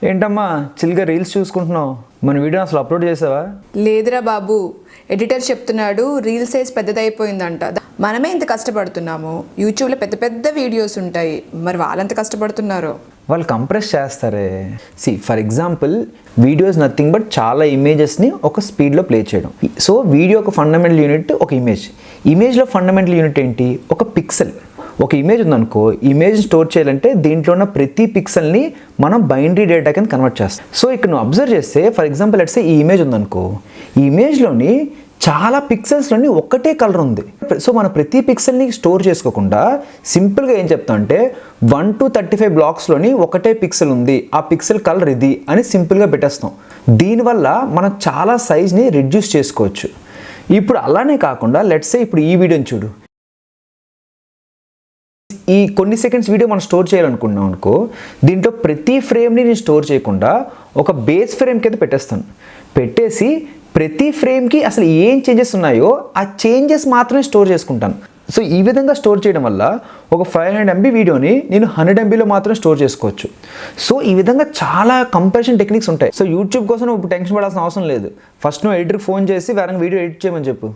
ఏంటమ్మా చిల్గా రీల్స్ చూసుకుంటున్నావు? మన వీడియో అసలు అప్లోడ్ చేసావా? లేదురా బాబు, ఎడిటర్ చెప్తున్నాడు రీల్ సైజ్ పెద్దదైపోయిందంట. మనమే ఇంత కష్టపడుతున్నాము, యూట్యూబ్లో పెద్ద పెద్ద వీడియోస్ ఉంటాయి, మరి వాళ్ళంత కష్టపడుతున్నారు. వాళ్ళు కంప్రెస్ చేస్తారే. For example videos nothing but చాలా ఇమేజెస్ని ఒక స్పీడ్లో ప్లే చేయడం. సో వీడియో ఒక ఫండమెంటల్ యూనిట్ ఒక ఇమేజ్లో ఫండమెంటల్ యూనిట్ ఏంటి? ఒక పిక్సెల్. ఒక ఇమేజ్ ఉందనుకో, ఇమేజ్ స్టోర్ చేయాలంటే దీంట్లో ఉన్న ప్రతి పిక్సెల్ని మనం బైనరీ డేటా కింద కన్వర్ట్ చేస్తాం. సో ఇక్కడ నువ్వు అబ్జర్వ్ చేస్తే ఫర్ ఎగ్జాంపుల్ లెట్స్ సే ఈ ఇమేజ్ ఉందనుకో, ఈ ఇమేజ్లోని చాలా పిక్సెల్స్లోని ఒక్కటే కలర్ ఉంది. సో మనం ప్రతి పిక్సెల్ని స్టోర్ చేసుకోకుండా సింపుల్గా ఏం చెప్తాం అంటే 1 to 35 బ్లాక్స్లోని ఒకటే పిక్సెల్ ఉంది, ఆ పిక్సెల్ కలర్ ఇది అని సింపుల్గా పెట్టేస్తాం. దీనివల్ల మనం చాలా సైజ్ని రిడ్యూస్ చేసుకోవచ్చు. ఇప్పుడు అలానే కాకుండా లెట్స్ సే ఇప్పుడు ఈ వీడియోని చూడు. ఈ కొన్ని సెకండ్స్ వీడియో మనం స్టోర్ చేయాలనుకున్నాం అనుకో, దీంట్లో ప్రతి ఫ్రేమ్ని నేను స్టోర్ చేయకుండా ఒక బేస్ ఫ్రేమ్ కింద పెట్టేసి ప్రతి ఫ్రేమ్కి అసలు ఏం చేంజెస్ ఉన్నాయో ఆ చేంజెస్ మాత్రమే స్టోర్ చేసుకుంటాను. సో ఈ విధంగా స్టోర్ చేయడం వల్ల ఒక 500 MB వీడియోని నేను 100 MBలో మాత్రం స్టోర్ చేసుకోవచ్చు. సో ఈ విధంగా చాలా కంపారిజన్ టెక్నిక్స్ ఉంటాయి. సో యూట్యూబ్ కోసం నువ్వు టెన్షన్ పడాల్సిన అవసరం లేదు. ఫస్ట్ నువ్వు ఎడిటర్కి ఫోన్ చేసి వేరే వీడియో ఎడిట్ చేయమని చెప్పు.